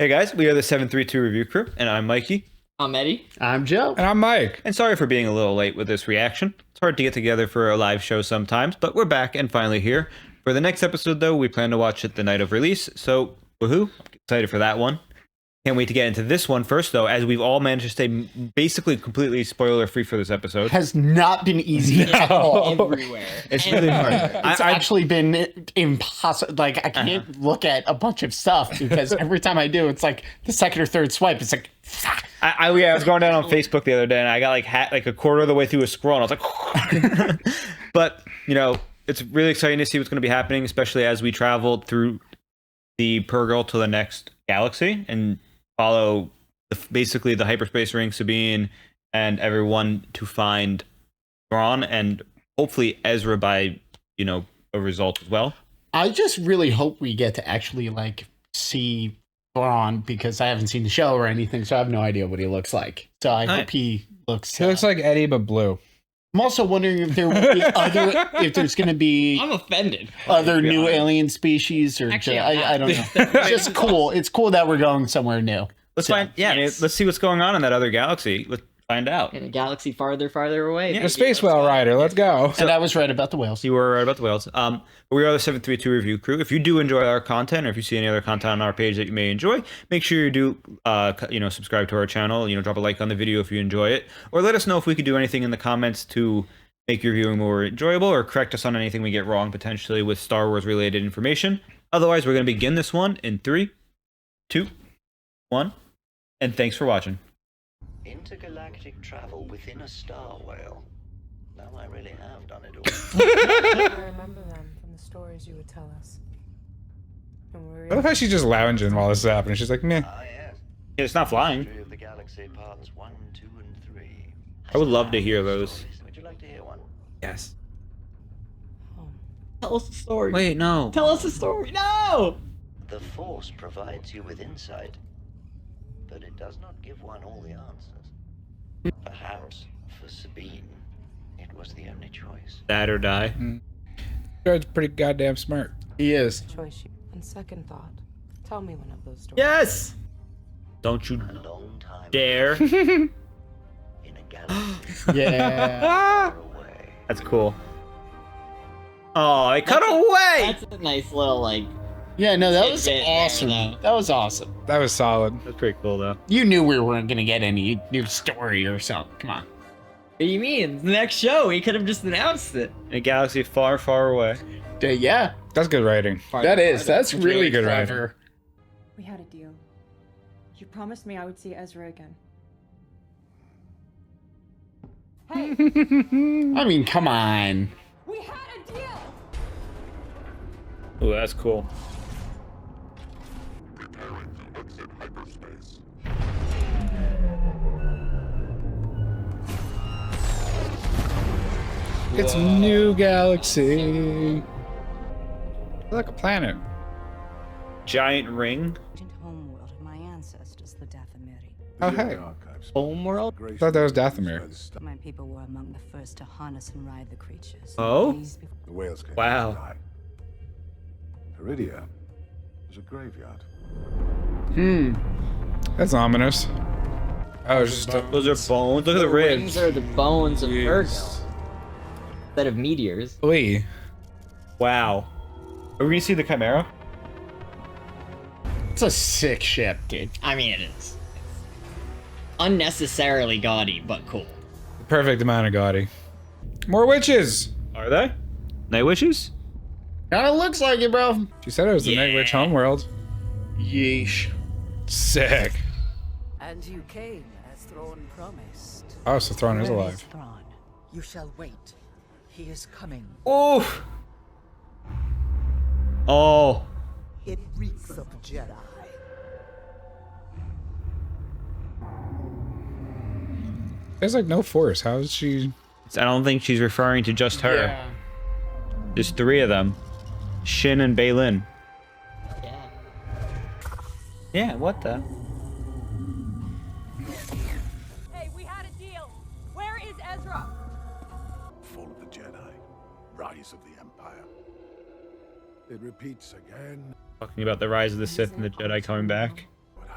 Hey guys, we are the 732 Review Crew, and I'm Mikey. I'm Eddie. I'm Joe. And I'm Mike. And sorry for being a little late with this reaction. It's hard to get together for a live show sometimes, but we're back and finally here. For the next episode, though, we plan to watch it the night of release, so woohoo, excited for that one. Can't wait to get into this one first, though, as we've all managed to stay basically completely spoiler-free for this episode. Has not been easy at all. Everywhere. It's really hard. It's actually been impossible. Like, I can't look at a bunch of stuff because every time I do, it's like the second or third swipe. It's like, I was going down on Facebook the other day, and I got like a quarter of the way through a scroll, and I was like, but, you know, it's really exciting to see what's going to be happening, especially as we travel through the Pearl to the next galaxy and follow basically the hyperspace ring, Sabine, and everyone to find Thrawn and hopefully Ezra by, you know, a result as well. I just really hope we get to actually like see Thrawn because I haven't seen the show or anything, so I have no idea what he looks like. So I hope he looks. He looks like Eddie, but blue. I'm also wondering if there will be if there's going to be I'm offended. other new alien species or Actually, I don't know. It's just cool. It's cool that we're going somewhere new. Let's find, let's see what's going on in that other galaxy. Let's find out. In a galaxy farther away. Yeah. The Space Whale Rider. Let's go. And I was right about the whales. You were right about the whales. We are the 732 Review Crew. If you do enjoy our content, or if you see any other content on our page that you may enjoy, make sure you do, subscribe to our channel. You know, drop a like on the video if you enjoy it, or let us know if we could do anything in the comments to make your viewing more enjoyable, or correct us on anything we get wrong potentially with Star Wars related information. Otherwise, we're going to begin this one in 3, 2, 1, and thanks for watching. Intergalactic travel within a star whale. Now I really have done it all. I remember them from the stories you would tell us. And we I love how she's just lounging while this is happening. She's like, meh. Ah, yes. Yeah, it's not flying. History of the Galaxy parts 1, 2, and 3. I would love to hear those. Would you like to hear one? Yes. Tell us the story. Wait, no. Tell us the story. No! The Force provides you with insight, but it does not give one all the answers. Perhaps for Sabine, it was the only choice. That or die. Droid's pretty goddamn smart. He is. choice you. On second thought, tell me one of those stories. Yes! Don't you A long time dare. in a galaxy Yeah. far away. That's cool. Oh, it cut away! That's a nice little, like... Yeah, no, that was Tidbit there, awesome. though. That was awesome. That was solid. That's pretty cool, though. You knew we weren't going to get any new story or something. Come on. What do you mean? The next show, we could have just announced it. In a galaxy far, far away. Yeah, That's good writing. that is. That's It's really really good clever. We had a deal. You promised me I would see Ezra again. Hey, I mean, come on. we had a deal! Ooh, that's cool. It's new galaxy. Like a planet. Giant ring. Ancient homeworld of my ancestors, the Dathomiri. Oh, hey. Homeworld? I thought that was Dathomir. My people were among the first to harness and ride the creatures. Oh? Days before- The whales came Wow. to die. Peridia was a graveyard. That's ominous. Oh, it's just a... Those are bones. Look at the Rings ribs. are the bones of Virgo. Jeez. Instead of meteors. Lee. Wow. Are we gonna see the Chimera? It's a sick ship, dude. I mean, it is. It's unnecessarily gaudy, but cool. The perfect amount of gaudy. More witches. Are they? Night Witches? Kinda looks like it, bro. She said it was the Night Witch homeworld. Yeesh. Sick. And you came as Thrawn promised. Oh, so Thrawn is Where alive. Thrawn? You shall wait. He is coming. Oof. Oh. It reeks of Jedi. There's like no force. How is she... I don't think she's referring to just her. Yeah. There's 3 of them. Shin and Baylin. Yeah. Yeah, what the? Hey, we had a deal! Where is Ezra? Fall of the Jedi. Rise of the Empire. It repeats again. Talking about the rise of the Sith and the Jedi coming back. What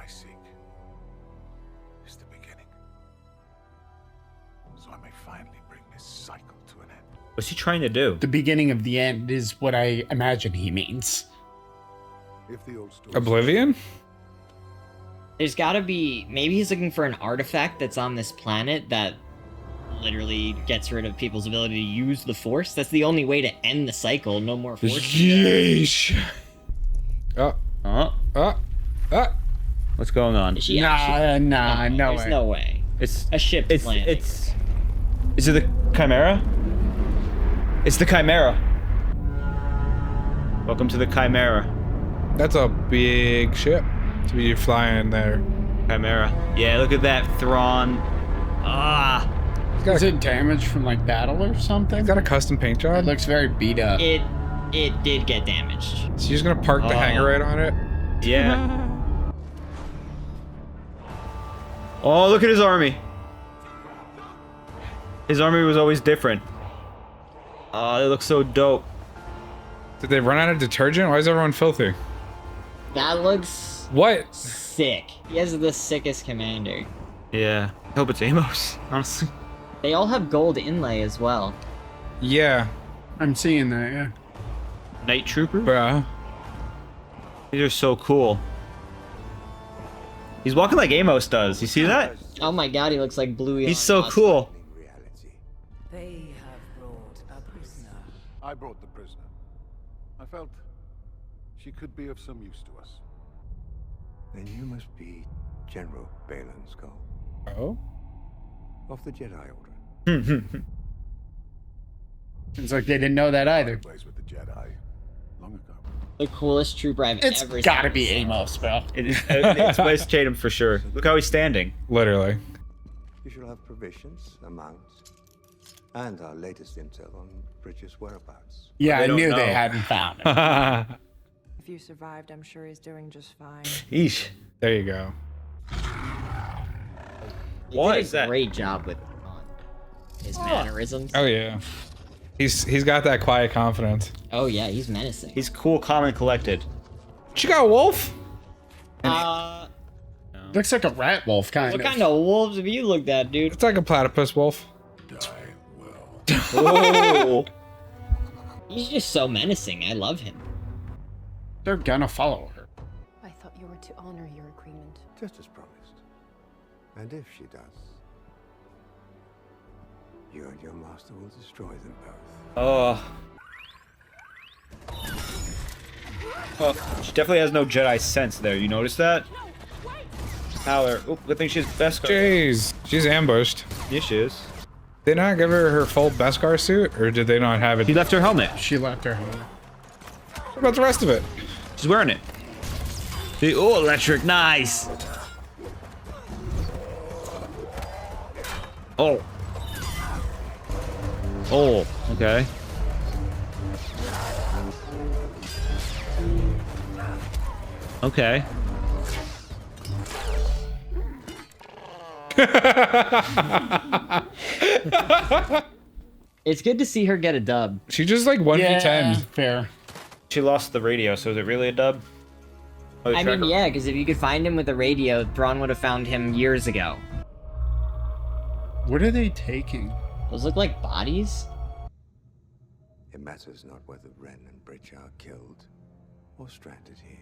What's he trying to do? The beginning of the end is what I imagine he means. If the old story Oblivion? There's gotta be... Maybe he's looking for an artifact that's on this planet that literally gets rid of people's ability to use the Force. That's the only way to end the cycle. No more Force. Yeesh. Oh. What's going on? Is she actually... No There's way. no way. It's A ship landing. Is it the Chimera? It's the Chimera. Welcome to the Chimera. That's a big ship to be flying there. Chimera. Yeah, look at that Thrawn. Ah. Is it damaged from like battle or something? He's got a custom paint It job. looks very beat up. It did get damaged. So you're just gonna park the hanger right on it. Yeah. Oh, look at his army. His army was always different. Oh, they look so dope. Did they run out of detergent? Why is everyone filthy? That looks What? sick. He has the sickest commander. Yeah. I hope it's Amos, honestly. They all have gold inlay as well. Yeah, I'm seeing that, yeah. Night Trooper? bruh. These are so cool. He's walking like Amos does. You see that? Oh my god, he looks like Bluey. He's on so Lost. cool. reality. They have brought a prisoner. I brought the prisoner. I felt she could be of some use to us. Then you must be General Balin Skull Oh? of the Jedi Order. It's like they didn't know that either. Ways with the Jedi long ago. The coolest trooper I've It's ever gotta seen. be Amos, bro. It's Wes Chatham for sure. Look how he's standing. Literally. You shall have provisions, a mount, and our latest intel on Bridges' whereabouts. Yeah, They I don't knew know. they hadn't found him. If you survived, I'm sure he's doing just fine. Eesh. There you go. He What did is a that? great job with his mannerisms. Oh yeah. He's got that quiet confidence. Oh yeah, he's menacing. He's cool, calm, and collected. She got a wolf? Looks like a rat wolf, kind What of. kind of wolves have you looked at, dude? It's like a platypus wolf. Oh. He's just so menacing. I love him. They're gonna follow her. I thought you were to honor your agreement. Just as promised. And if she does, you and your master will destroy them both. Oh. Oh, she definitely has no Jedi sense there. You notice that? Power. Oh, good thing she's Beskar. Jeez. She's ambushed. Yes, she is. Did they not give her full Beskar suit? Or did they not have it? She left her helmet. She left her home. What about the rest of it? She's wearing it. See, oh, electric, nice. Oh. Oh, okay. Okay. It's good to see her get a dub. She just like 1v10. Fair. She lost the radio, so is it really a dub? Oh, the I mean, tracker- yeah, because if you could find him with a radio, Thrawn would have found him years ago. What are they taking? Those look like bodies. It matters not whether Ren and Bridge are killed or stranded here.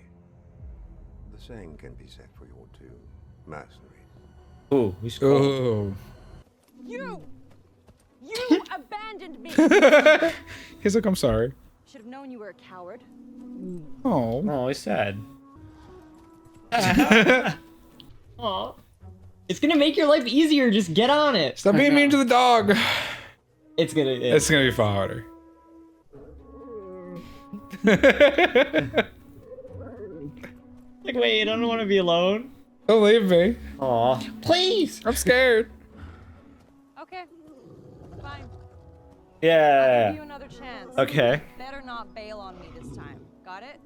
The same can be said for your two mercenaries. Ooh, we scrolled. Oh. You abandoned me! He's like, I'm sorry. Should have known you were a coward. Oh. Oh, he's sad. Aw. It's gonna make your life easier. Just get on it. Stop being mean to the dog. It's gonna. It's gonna be far harder. Like, wait, I don't want to be alone. Don't leave me. Aw. Please! I'm scared. Okay, fine. I'll Yeah. give you another chance. Okay. Better not bail on me this time. Got it?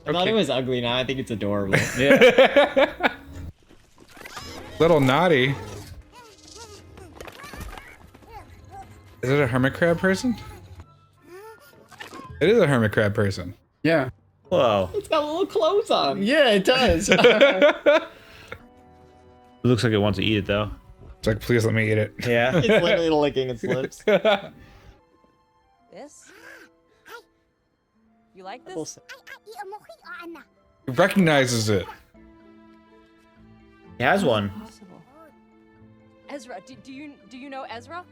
I thought it was ugly. Now I think it's adorable. Yeah. Little naughty. Is it a hermit crab person? It is a hermit crab person. Yeah. Whoa. It's got little clothes on. Yeah, it does. It looks like it wants to eat it though. It's like, please let me eat it. Yeah. It's literally licking its lips. You like this? He recognizes it. He has one. Possible. Ezra, do you know Ezra?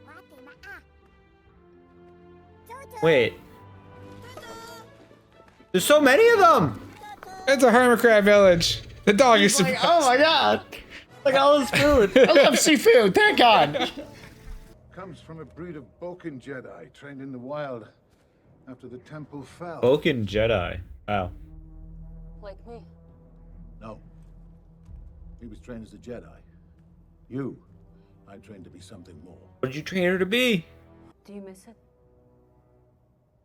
Wait. There's so many of them. It's a hermit crab village. The dog is Like, oh my god. Look at all this food. I love seafood. Thank God. Comes from a breed of Boken Jedi trained in the wild after the temple fell. Boken Jedi. Wow. Like me. No. He was trained as a Jedi. You, I trained to be something more. What did you train her to be? Do you miss it?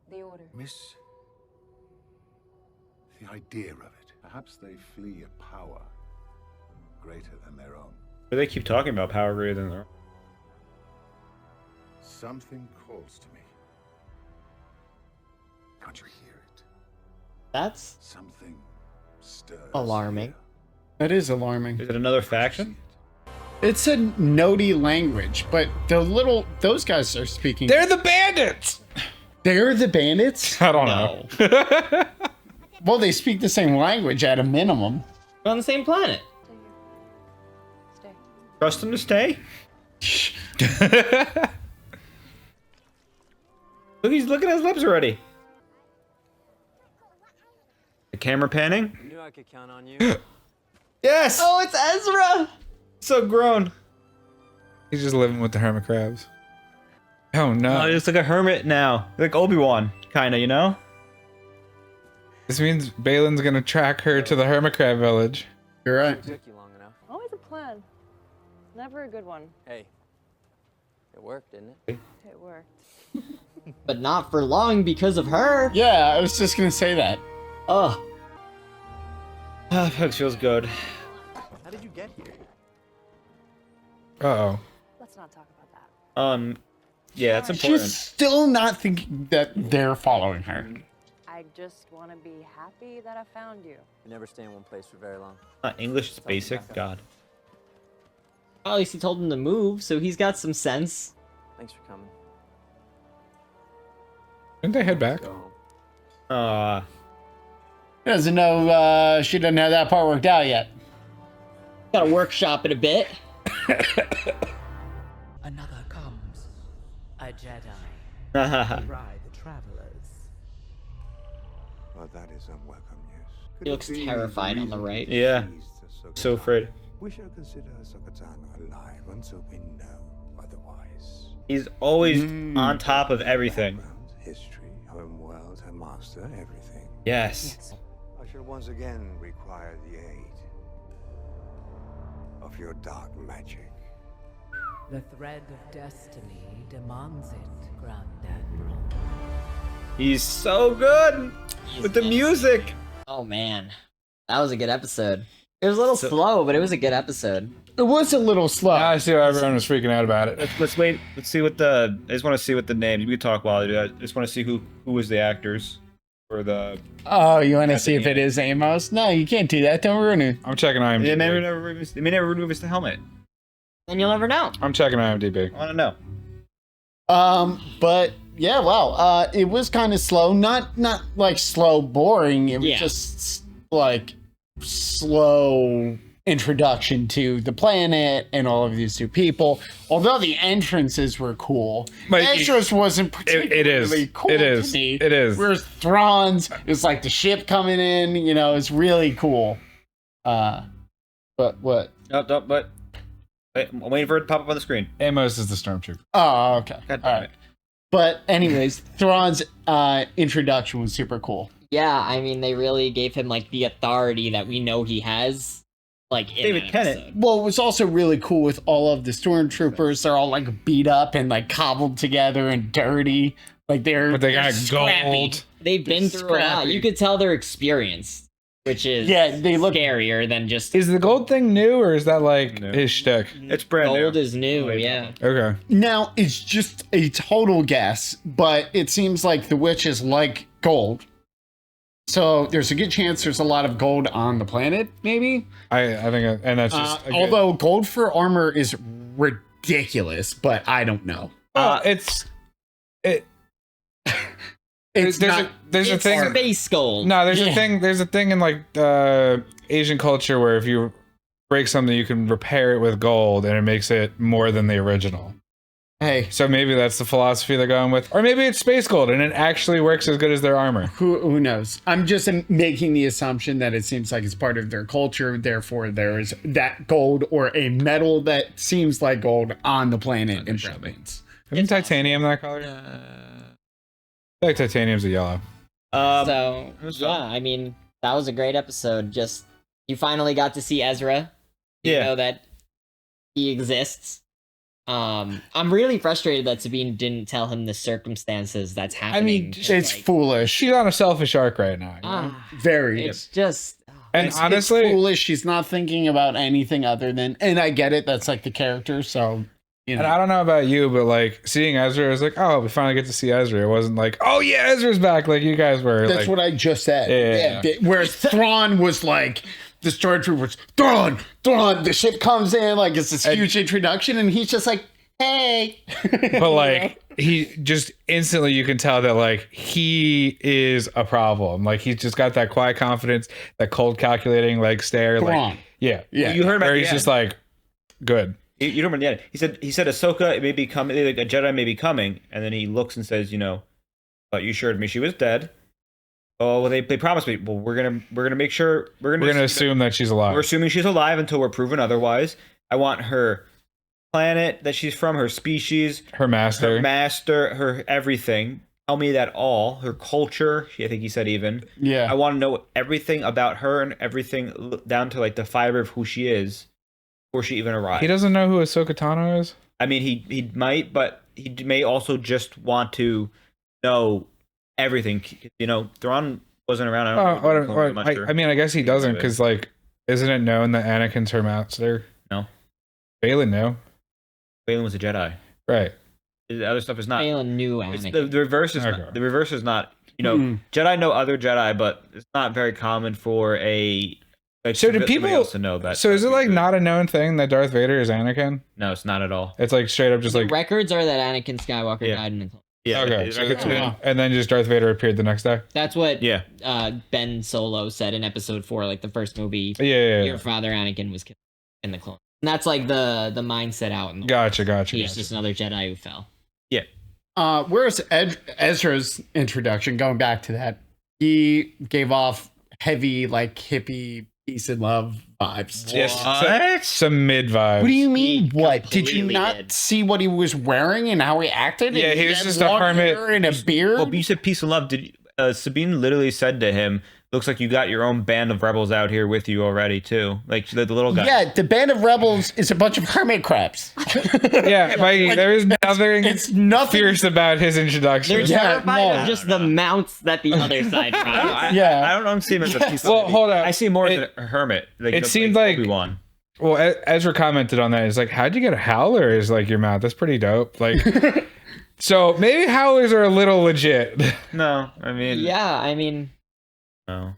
The order. Miss the idea of it. Perhaps they flee a power greater than their own. But they keep talking about power greater than their own. Something calls to me. Can't you hear it? That's Something stirs. alarming. here. That is alarming. Is it another faction? It's a Nodi language, but those guys are speaking. They're the bandits. They're the bandits? I don't know. Well, they speak the same language at a minimum. We're on the same planet. Stay. Trust them to stay? Look, he's looking at his lips already. The camera panning. I knew I could count on you. Yes! Oh, it's Ezra! So grown. He's just living with the hermit crabs. Oh no. Oh, he's like a hermit now. Like Obi-Wan, kinda, you know? This means Balin's gonna track her to the hermit crab village. You're right. Took you long enough. Always a plan. Never a good one. Hey, it worked, didn't it? It worked. But not for long because of her. Yeah, I was just gonna say that. Ugh. Ah, that feels good. How did you get here? Uh-oh. Let's not talk about that. Yeah, it's important. She's still not thinking that they're following her. I just want to be happy that I found you. You never stay in one place for very long. English is basic. God. Well, at least he told him to move, so he's got some sense. Thanks for coming. Didn't they head back? Go home. Doesn't know she doesn't have that part worked out yet. Gotta workshop it a bit. Another comes. A Jedi. Ride the travelers. Well, that is unwelcome news. He looks terrified on the right. Yeah. So afraid. We shall consider Ahsoka alive until we know otherwise. He's always on top of everything. Background, history, home world, her master, everything. Yes. I shall once again require the aid of your dark magic. The thread of destiny demands it, Grand Admiral. He's so good with the music. Oh man, that was a good episode. It was a little slow, but it was a good episode. It was a little slow. I see why everyone was freaking out about it. Let's wait. Let's see what the. I just want to see what the names. We can talk while I do that. I just want to see who was the actors for the. Oh, you want to see if it is Amos? No, you can't do that. Don't ruin it. I'm checking IMDb. They may never remove his helmet. And you'll never know. I'm checking IMDb. I want to know. But yeah, wow. It was kind of slow. Not like slow, boring. It was just like slow introduction to the planet and all of these new people. Although the entrances were cool, But Ezra's wasn't particularly cool. It is. To me. It is. Whereas Thrawn's, it's like the ship coming in. You know, it's really cool. But what? No, but. Wait, I'm waiting for it to pop up on the screen. Amos is the stormtrooper. Oh, okay. God All damn right. it. But anyways, Thrawn's introduction was super cool. Yeah, I mean, they really gave him like the authority that we know he has. Like in David that Tennant. episode. Well, it was also really cool with all of the stormtroopers. They're all like beat up and like cobbled together and dirty. Like But they got scrappy. gold. They've been through a lot. Scrappy. You could tell they're experienced, which is They look scarier than just Is the gold thing new or is that like No. his shtick? It's brand gold new. is new. Yeah. Okay. now. It's just a total guess, but it seems like the witches like gold. So there's a good chance there's a lot of gold on the planet, maybe. I think, and that's just Although gold for armor is ridiculous, but I don't know. well, It's there's not. a It's thing. space gold. No, there's Yeah. a thing. There's a thing in like Asian culture where if you break something, you can repair it with gold, and it makes it more than the original. Hey, So maybe that's the philosophy they're going with, or maybe it's space gold, and it actually works as good as their armor. who knows? I'm just making the assumption that it seems like it's part of their culture. Therefore, there is that gold or a metal that seems like gold on the planet in Philippines. Isn't titanium that color? I think titanium's a yellow. So yeah, I mean, that was a great episode. Just you finally got to see Ezra. You know that he exists. I'm really frustrated that Sabine didn't tell him the circumstances that's happening. I mean, It's foolish. She's on a selfish arc right now. You know? Very. It's just. And It's honestly, foolish. She's not thinking about anything other than, and I get it. That's like the character. So, you know. and I don't know about you, but like seeing Ezra is like, oh, we finally get to see Ezra. It wasn't like, oh yeah, Ezra's back, like you guys were. That's like, what I just said. Yeah. Whereas Thrawn was like, the stormtroopers, Thrawn, the ship comes in, like it's this huge introduction, and he's just like, hey. But like he just instantly, you can tell that like he is a problem. Like he's just got that quiet confidence, that cold calculating like stare. Thrawn. Like yeah. Well, you heard him at Where the he's end. just like, good. You don't remember the end. He said Ahsoka may be coming, like a Jedi may be coming, and then he looks and says, but you assured me she was dead. Oh, well, they promised me. Well, we're gonna make sure We're gonna assume that she's alive. we're assuming she's alive until we're proven otherwise. I want her planet that she's from, her species, Her master. her everything. Tell me that all. Her culture. I think he said even. Yeah. I want to know everything about her and everything down to like the fiber of who she is before she even arrives. He doesn't know who Ahsoka Tano is. I mean, he might, but he may also just want to know everything. Thrawn wasn't around. I don't know much I mean, I guess he doesn't because, like, isn't it known that Anakin's her master? No. Balin knew. Balin was a Jedi. Right. The other stuff is not. Balin knew It's Anakin. the reverse is Okay. not. The reverse is not. Jedi know other Jedi, but it's not very common for a. Like, So do somebody people else to know that? So is it like not a known thing that Darth Vader is Anakin? No, it's not at all. It's like straight up just The like records are that Anakin Skywalker Yeah. died in the clone. Yeah. okay. it's So like a- and then just Darth Vader appeared the next day. That's what Yeah. Ben Solo said in Episode 4, like the first movie. Yeah. Your father Anakin was killed in the clone. And that's like the mindset out in the Gotcha. He's just another Jedi who fell. Yeah. Whereas Ezra's introduction, going back to that, he gave off heavy, like hippie peace and love vibes. What? Some mid vibes. What do you mean? He What? Did you completely not did. see what he was wearing and how he acted? Yeah, And he was had just a long hermit. hair and a beard. Well, you said peace and love. Did Sabine literally said to him, "Looks like you got your own band of rebels out here with you already, too." Like the little guy. Yeah, the band of rebels is a bunch of hermit crabs. Yeah, Mikey, there is nothing It's nothing. fierce about his introduction. They're Yeah, terrified no. of just the mounts that the other side rides. Yeah. I don't see him as a peace. Well, hold on. I see him more as a hermit. Like, it seemed like- Obi-Wan. Well, Ezra commented on that. He's like, "How'd you get a howler?" Is like your mouth. That's pretty dope. Like, so maybe howlers are a little legit. No, I mean, Yeah, I mean, no.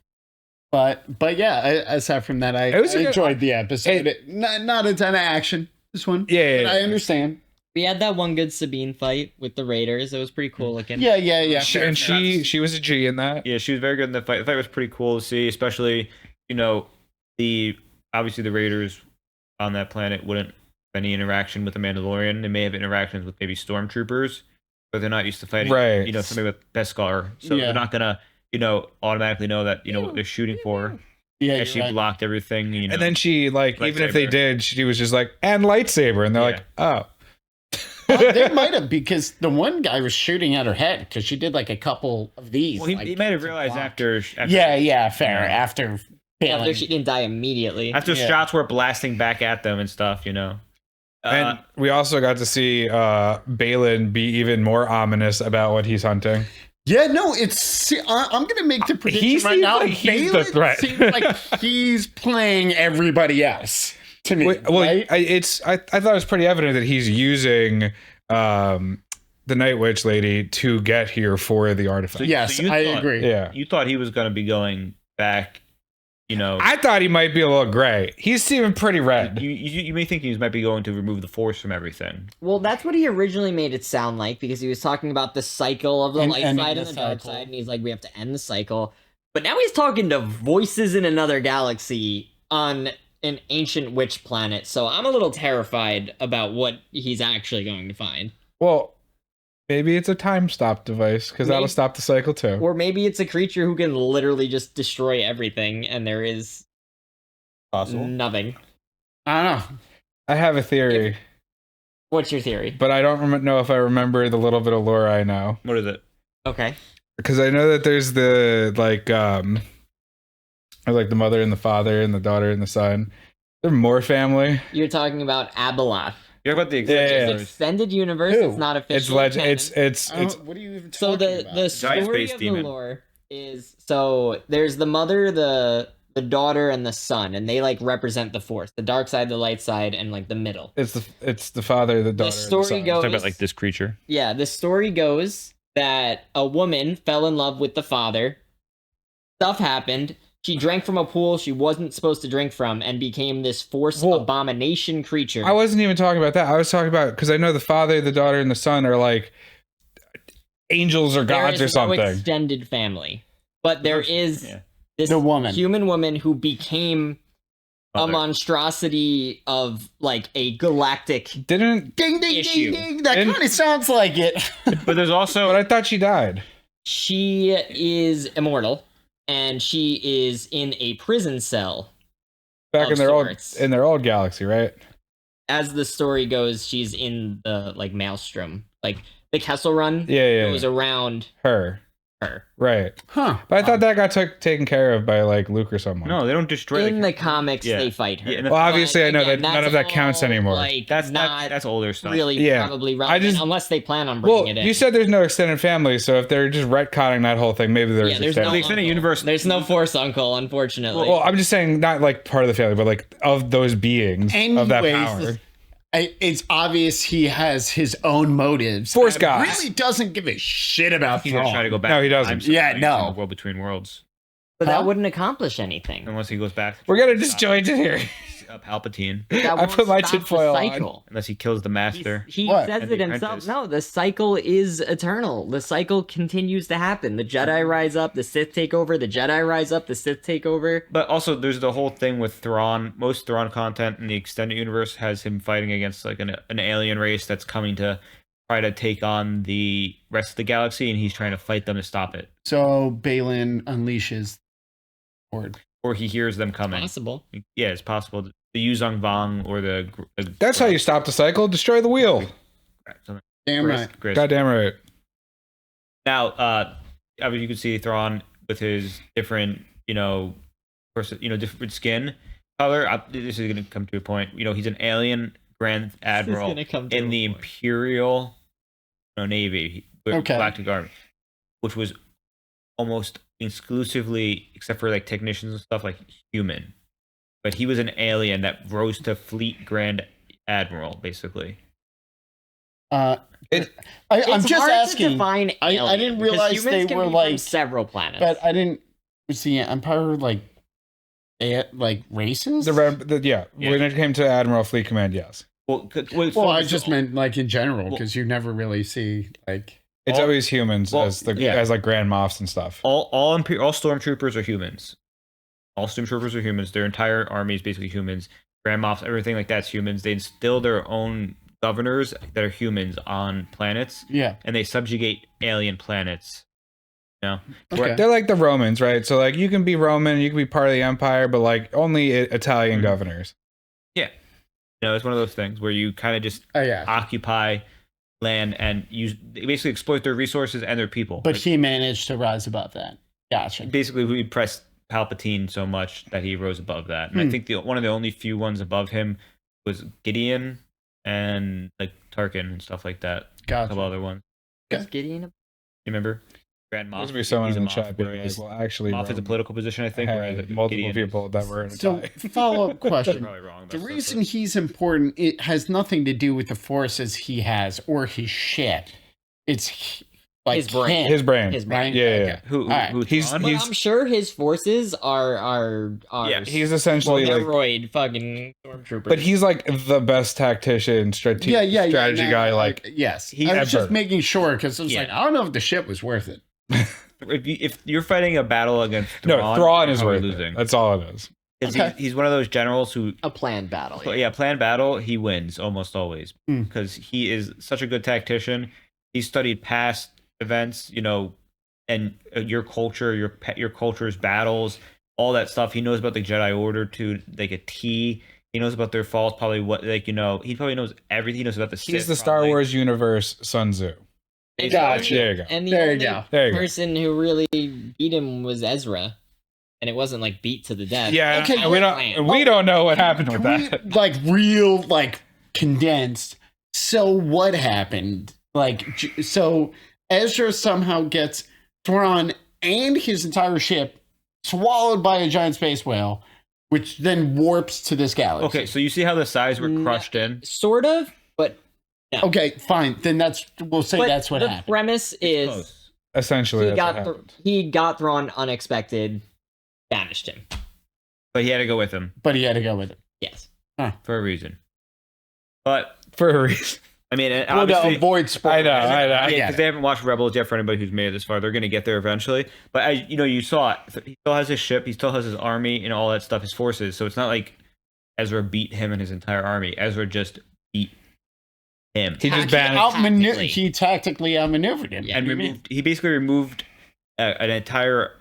But yeah, aside from that, I It was a good- enjoyed the episode. Not a ton of action. This one. Yeah. But I understand. we had that one good Sabine fight with the Raiders. It was pretty cool looking. Yeah. And she was a G in that. Yeah, she was very good in the fight. The fight was pretty cool to see, especially obviously the Raiders on that planet wouldn't have any interaction with the Mandalorian. They may have interactions with maybe stormtroopers, but they're not used to fighting. Right. Somebody with Beskar, so Yeah. they're not gonna automatically know that what they're shooting for. Yeah, Yeah, she you're right. blocked everything. And then she like, even if they Lightsaber. did, she was just like, and lightsaber, and they're Yeah. like, oh. They might have, because the one guy was shooting at her head because she did like a couple of these. Well, he like, might have realized block. after Yeah, fair. After failing. After she didn't die immediately. after Yeah. shots were blasting back at them and stuff. And we also got to see Balin be even more ominous about what he's hunting. Yeah, no, I'm gonna make the prediction He right seems now. like he's the Balin threat. seems like he's playing everybody else to me. Well, right? I thought it was pretty evident that he's using the Night Witch lady to get here for the artifact. Yes, you I thought- agree. Yeah. You thought he was going to be going back I thought he might be a little gray. He's seeming pretty red. You may think he might be going to remove the force from everything. Well, that's what he originally made it sound like, because he was talking about the cycle of the light side and the dark side, and he's like, we have to end the cycle. But now he's talking to voices in another galaxy on an ancient witch planet, so I'm a little terrified about what he's actually going to find. Well, maybe it's a time stop device, because that'll stop the cycle too. Or maybe it's a creature who can literally just destroy everything, and there is nothing. I don't know. I have a theory. What's your theory? But I don't know if I remember the little bit of lore I know. What is it? Okay. Because I know that there's the the mother and the father and the daughter and the son. They're more family. You're talking about Abeloth. You're about the extended universe. It's not official. It's legend. It's what are you even talking so about? the story of the lore is, so there's the mother, the daughter, and the son, and they like represent the force, the dark side, the light side, and like the middle. It's the father, the daughter. The story goes talking about like this creature. Yeah, the story goes that a woman fell in love with the father. Stuff happened. She drank from a pool she wasn't supposed to drink from and became this force abomination creature. I wasn't even talking about that. I was talking about, because I know the father, the daughter, and the son are like angels or gods or something. There is no extended family, but there is this woman, human woman, who became a monstrosity of like a galactic ding ding issue. ding ding. That kind of sounds like it. But there's also, but I thought she died. She is immortal. And she is in a prison cell. Back in their old galaxy, right? As the story goes, she's in the like Maelstrom, like the Kessel Run. Yeah. Goes around her. Right. Huh. But I thought that got taken care of by like Luke or someone. No, they don't destroy. In the comics, they fight her. Yeah, well, obviously, I know that none of that counts anymore. Like, that's older stuff. Really, probably relevant, unless they plan on bringing it in. You said there's no extended family, so if they're just retconning that whole thing, maybe there's the extended universe. There's no Force Uncle, unfortunately. Well, I'm just saying, not like part of the family, but like of those beings of that power. It's obvious he has his own motives. Force God really doesn't give a shit about He's gonna try to go back. No, he doesn't. Yeah, no. The world between worlds. But that wouldn't accomplish anything. Unless he goes back. We're gonna disjoint it here. Palpatine. I put my tinfoil on. Unless he kills the master. He says it himself. No, the cycle is eternal. The cycle continues to happen. The Jedi rise up, the Sith take over. The Jedi rise up, the Sith take over. But also, there's the whole thing with Thrawn. Most Thrawn content in the extended universe has him fighting against like an alien race that's coming to try to take on the rest of the galaxy, and he's trying to fight them to stop it. So Balin unleashes Horde. Or he hears them coming. Possible. Yeah, it's possible. The Yuzong Vong or the That's how you stop the cycle. Destroy the wheel. Damn right. Goddamn right. Now, obviously you can see Thrawn with his different, different skin color. This is going to come to a point. He's an alien Grand Admiral in the Imperial Navy, Galactic Army, which was almost exclusively, except for like technicians and stuff, like human. But he was an alien that rose to Fleet Grand Admiral, basically. I'm just asking. To define alien, I didn't realize they were like several planets. But I didn't see Empire like races. When it came to Admiral Fleet Command, yes. Well, I just meant like in general, because you never really see like. It's always humans as like Grand Moffs and stuff. All stormtroopers are humans. All stormtroopers are humans. Their entire army is basically humans. Grand Moffs, everything like that's humans. They instill their own governors that are humans on planets. Yeah. And they subjugate alien planets. Okay. They're like the Romans, right? So like you can be Roman, you can be part of the Empire, but like only Italian governors. Yeah. It's one of those things where you kind of just occupy land and basically exploit their resources and their people. But he managed to rise above that. Gotcha. Basically, we pressed Palpatine so much that he rose above that. And I think one of the only few ones above him was Gideon and like Tarkin and stuff like that. Gotcha. A couple other ones. Is Gideon? You remember? Grand Moff. There's gonna be someone in the chat being like, well, actually, Moff is a political position, I think. Multiple Gideon people that were in a So, tie. follow-up question. Probably wrong. The reason he's important, it has nothing to do with the forces he has or his shit. It's like His brain. him, His brain. His brain. Yeah, yeah, yeah. Who? All right. Who? He's- Thrawn? But he's- I'm sure his forces are Yeah, He's essentially like, steroid fucking stormtroopers. but he's like the best tactician, strategy no, guy. no, Like, yes, he I was ever. just making sure because I was Yeah. like, I don't know if the ship was worth it. If you're fighting a battle against no, Thrawn, Thrawn you're is probably worth losing. it. That's all it is. 'Cause Okay. he's one of those generals who, a planned battle. planned battle, he wins almost always Hmm. because he is such a good tactician. He's studied past events, and your culture, your culture's battles, all that stuff. He knows about the Jedi Order to like a T. He knows about their falls, probably he probably knows everything. He knows about the He's Sith, the Star probably. Wars universe Sun Tzu. And Gotcha. There you go. And the There you only go. There you go. person who really beat him was Ezra, and it wasn't like beat to the death. Yeah, Okay, and we don't know what happened with Can we, that. like real, like condensed. So what happened? So Ezra somehow gets Thrawn and his entire ship swallowed by a giant space whale, which then warps to this galaxy. Okay, so you see how the sides were crushed in. Sort of, but Okay, fine. Then we'll say but that's what the happened. premise is Close. Essentially, that's what happened. he got Thrawn unexpected, banished him. But he had to go with him But he had to go with it. Yes. for a reason. But For a reason. I mean, and Well, to obviously, avoid spoilers. I know. yeah, get because it. they haven't watched Rebels yet. For anybody who's made it this far, they're going to get there eventually. But you saw it. He still has his ship. He still has his army and all that stuff. His forces. So it's not like Ezra beat him and his entire army. Ezra just beat him. He just Tactically. He tactically outmaneuvered him. Yeah. and removed. He basically removed an entire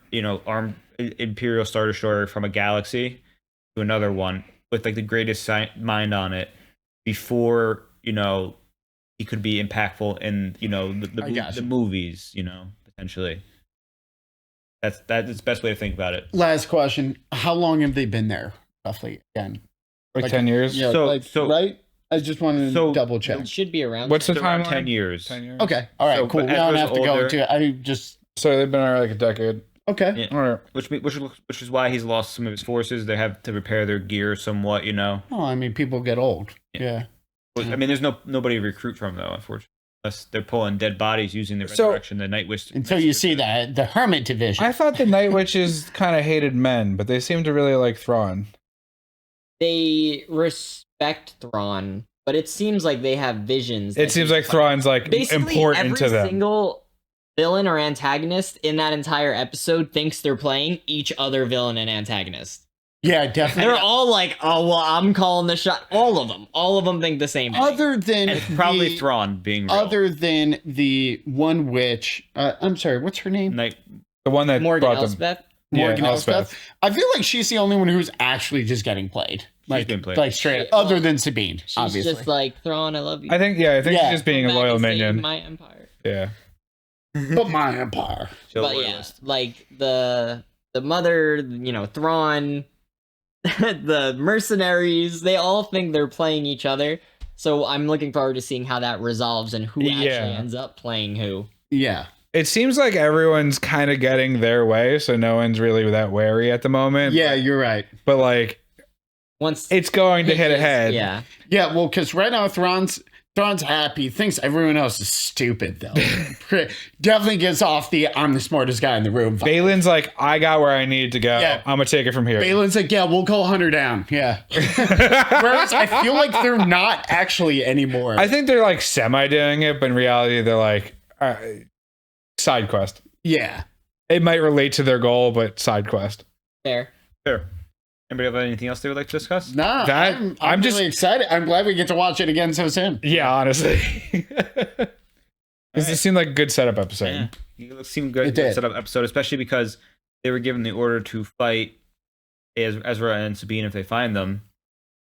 armed Imperial Star Destroyer from a galaxy to another one with like the greatest mind on it before he could be impactful in the movies, potentially. That's the best way to think about it. Last question: how long have they been there, roughly? Again, like 10 years. Yeah, So- right. I just wanted to double check. It should be around. What's the It's around timeline? 10 years. 10 years. Okay, all right, So, cool. but We don't Ezra's have to go older. into it. I just So they've been around like a decade. okay. Yeah. All right. Which is why he's lost some of his forces. They have to repair their gear somewhat. Oh, I mean, people get old. Yeah. I mean, there's nobody to recruit from though, unfortunately. Unless they're pulling dead bodies using the So- resurrection, the Night Witch. Until you see the Hermit Division. I thought the Night Witches kind of hated men, but they seem to really like Thrawn. They respect Thrawn, but it seems like they have visions. It seems like Thrawn's like basically important every to them. single villain or antagonist in that entire episode thinks they're playing each other villain and antagonist. Yeah, definitely. They're all like, "Oh well, I'm calling the shot." All of them think the same thing. Other than And it's probably the- Thrawn being real. Other than the one witch, I'm sorry, what's her name? Night. The one that Morgan brought them. Elspeth. Morgan Yeah, Elspeth. Elspeth. I feel like she's the only one who's actually just getting played. Like, been played. like straight up, Well, other than Sabine, She's obviously. just like, "Thrawn, I love you." I think Yeah. she's just being a Come back loyal and save minion. My empire. Yeah. But my empire. Chill But loyalist. yeah, like the mother, Thrawn, the mercenaries, they all think they're playing each other. So I'm looking forward to seeing how that resolves and who actually Yeah. ends up playing who. Yeah. It seems like everyone's kind of getting their way, so no one's really that wary at the moment. Yeah, you're right. But like, Once it's going to hit is- ahead. Yeah. Yeah, well, because right now Thrawn's happy, thinks everyone else is stupid, though. Definitely gets off the I'm the smartest guy in the room vibe. Balin's like, I got where I need to go. Yeah. I'm gonna take it from here. Balin's like, yeah, we'll call Hunter down. Yeah. Whereas I feel like they're not actually anymore. I think they're like semi doing it, but in reality, they're like side quest. Yeah. It might relate to their goal, but side quest. Fair. Sure. Anybody have anything else they would like to discuss? Nah, That- I'm I'm just- really excited. I'm glad we get to watch it again so soon. Yeah, honestly. This seemed like a good setup episode. Yeah. It seemed good It did. setup episode, especially because they were given the order to fight Ezra and Sabine if they find them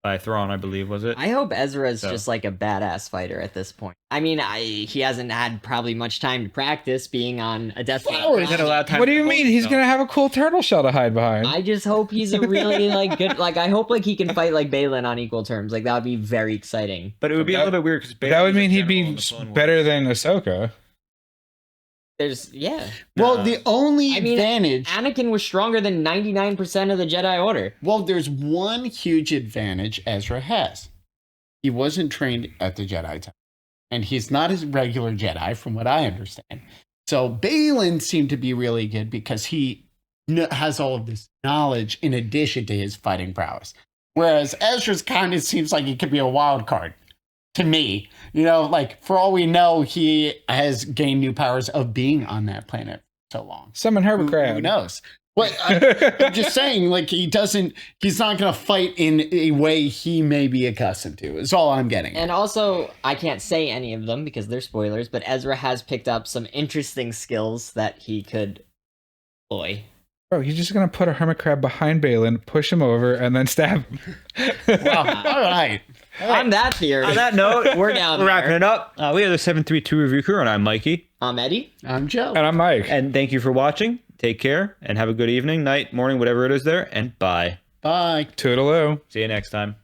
by Thrawn, I believe, was it? I hope Ezra's So. just like a badass fighter at this point. I mean, he hasn't had probably much time to practice being on a Death Well, He's had a lot of time What do to you hold mean? He's himself. gonna have a cool turtle shell to hide behind. I just hope he's a really like good. Like I hope like he can fight like Balin on equal terms. Like that would be very exciting. But it would be a little bit weird because That would mean he'd be better than Ahsoka. There's Well, the only I mean, advantage. Anakin was stronger than 99% of the Jedi Order. Well, there's one huge advantage Ezra has. He wasn't trained at the Jedi Temple. And he's not a regular Jedi, from what I understand. So Balin seemed to be really good because he has all of this knowledge in addition to his fighting prowess. Whereas Ezra's kind of seems like he could be a wild card to me. You know, like for all we know, he has gained new powers of being on that planet for so long. Summon Herbert Crab. Who knows? But I'm just saying, like, he's not going to fight in a way he may be accustomed to, is all I'm getting. And also, I can't say any of them because they're spoilers, but Ezra has picked up some interesting skills that he could employ. Bro, he's just going to put a hermit crab behind Balin, push him over, and then stab him. Wow. All right. On that theory. On that note, we're down We're there. wrapping it up. We are the 732 Review Crew, and I'm Mikey. I'm Eddie. I'm Joe. And I'm Mike. And thank you for watching. Take care, and have a good evening, night, morning, whatever it is there, and bye. Bye. Toodaloo. See you next time.